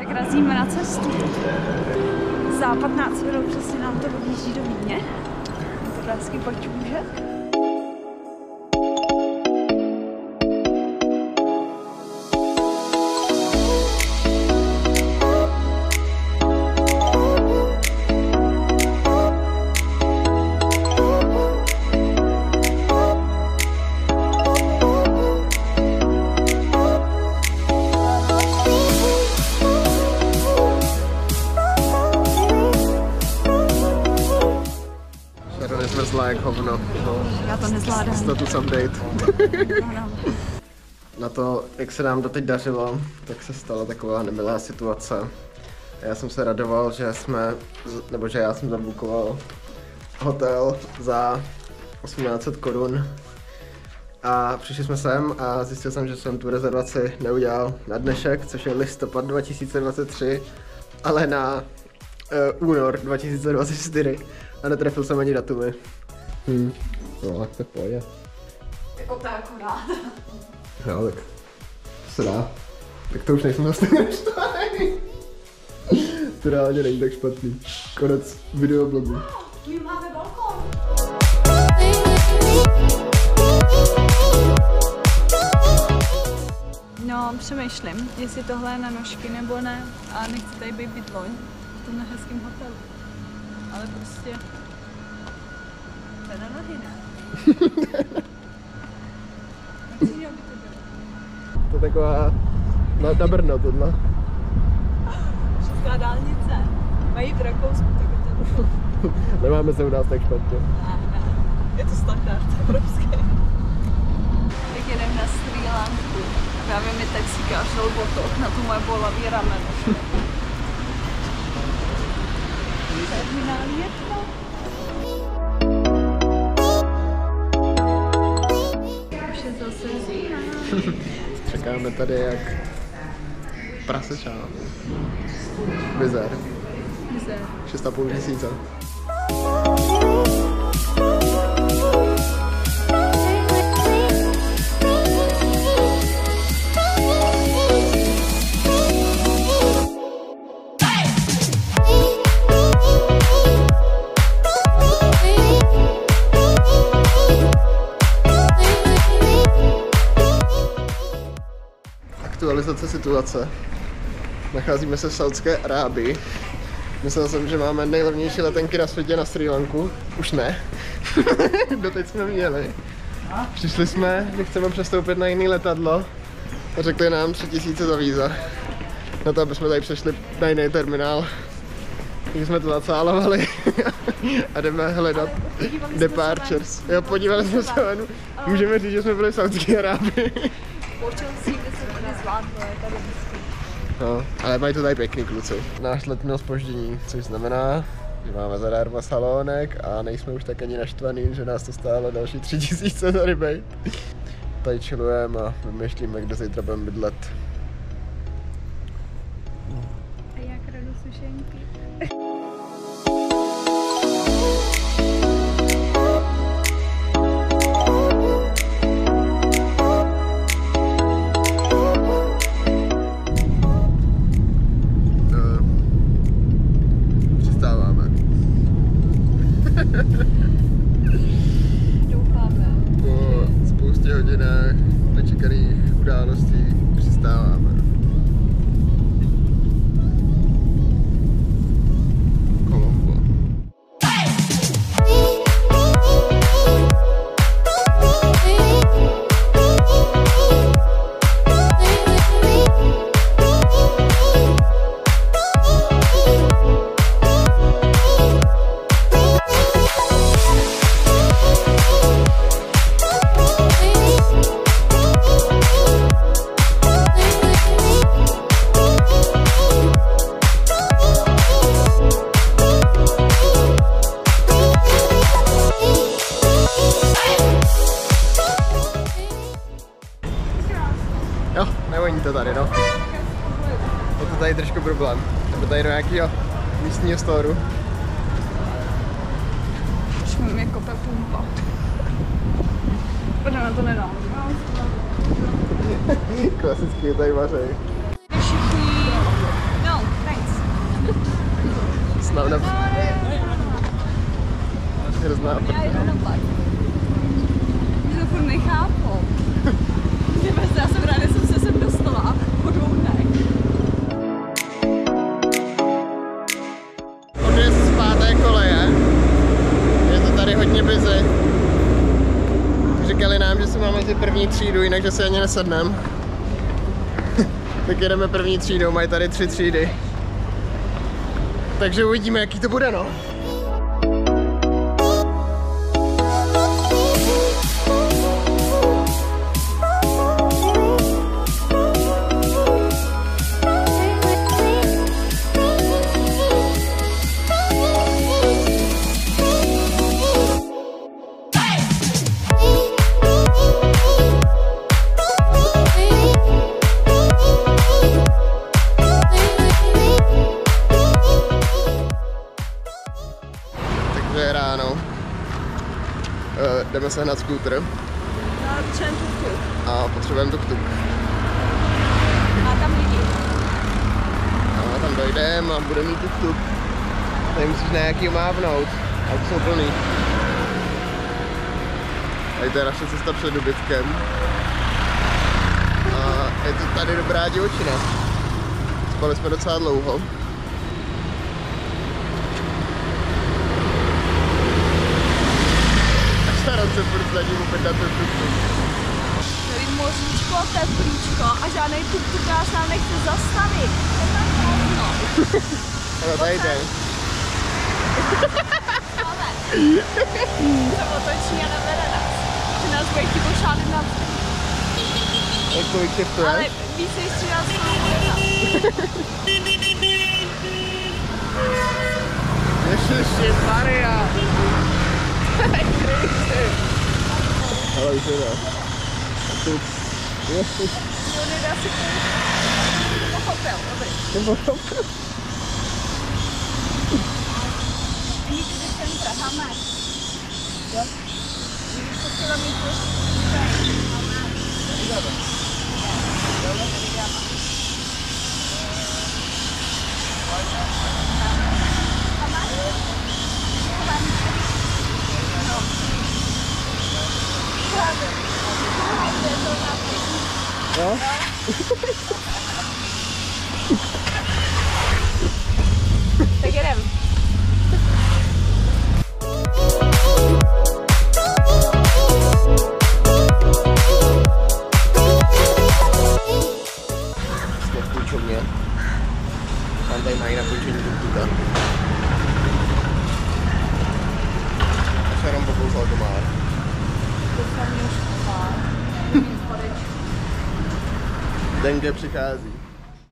Tak razíme na cestu. Za 15 minut přesně nám to odjíždí do Vídně. Je to hezky počůže. Zmrzla jak hovno. Já to nezvládám. Status update. Na to, jak se nám doteď dařilo, tak se stala taková nemilá situace. Já jsem se radoval, že já jsem zabukoval hotel za 1800 korun. A přišli jsme sem a zjistil jsem, že jsem tu rezervaci neudělal na dnešek, což je listopad 2023, ale na únor 2024. A netrefil jsem ani datumy. No, tak to pojde. Jako to akorát. No, tak se dá. Tak to už nejsem zase tak naštvaný. To reálně není tak špatný. Konec videoblogu. My máme balkon. No, přemýšlím, jestli tohle je na nožky nebo ne. A nechci tady být bydloň v tomhle hezkém hotelu. Ale prostě... To je na nohy, ne? To je taková... Na Brno tohle. Česká dálnice. Mají v Rakousku taky to. Nemáme se u nás tak špatně. Ne. Je to standard evropský. Jak jedem na Srí Lanku. Právě mi taxíkář šel botok na tu moje bolavý rameno. Terminál 1. Už je zase zima. Čekáme tady jak prasečá. Vizer. 6,5 měsíce. Aktualizace situace. Nacházíme se v Saudské Arábii. Myslel jsem, že máme nejlevnější letenky na světě na Srí Lanku. Už ne. Doteď jsme měli. Přišli jsme, že chceme přestoupit na jiný letadlo a řekli nám 3000 za víza. Na to, aby jsme tady přešli na jiný terminál. Takže jsme to zacálovali a jdeme hledat departures. Jo, podívali jsme se ven. Můžeme říct, že jsme byli v Saudské Arábii. Počasí, kde se to nezvládlo, je tady hezky. No, ale mají to tady pěkný kluci. Náš let měl zpoždění, což znamená, že máme zadarmo salónek a nejsme už tak ani naštvaný, že nás to stálo další 3000 za rebate. Tady chillujeme a vymýšlíme, kde zítra budeme bydlet. A já kradu sušenky. Doufáme. Po spoustě hodinách nečekaných událostí přistáváme. Kolombo. Jo, nevoní to tady, no. Je to tady trošku problém. Jdeme tady do nějakého místního storu. Už mě kope pumpa. Pojďme, to nedám. Klasický tady vařej. Všichni, no, Slavná. Hrozná Já prdel. jdu na bak. Že to furt nechápou. Já jsem ráda, že jsem se sem dostala po 2 dnech. Odjezd z 5. koleje. Je to tady hodně busy. Říkali nám, že si máme ty první třídu, jinak že si ani nesedneme. Tak jedeme první třídou, mají tady 3 třídy. Takže uvidíme, jaký to bude, no. Takže ráno. Jdeme sehnat skútr a potřebujeme tuk-tuk. Má tam lidi. A tam dojdeme a budeme mít tuk-tuk. Tady musíš nějaký mávnout. A to jsou plný. Tady to je naše cesta před dobytkem. A je to tady dobrá divočina. Spali jsme docela dlouho. Starat se furt za ním opět na ten tuk-tuk. Tady moříčko, teplíčko a žádný tuk-tukář nám nechce zastavit. To je tak hovno. Ale tady jde. Ale se otočí a nevede nás. Že nás bude chtít pošálit na zem. Jak kolik těch to Ale je? víc než 13 Ježiši Maria. Ale už je Ježiš. Leonida si to pochopil, dobrý. Nepochopil. Nikdy do centra, máme. Jo? Když to chtěla mít No? tak jedem. Jsme v půjčovně. Tam tady mají na půjčení tuk-tuka. Až jenom pokousal komár. Dengue přichází.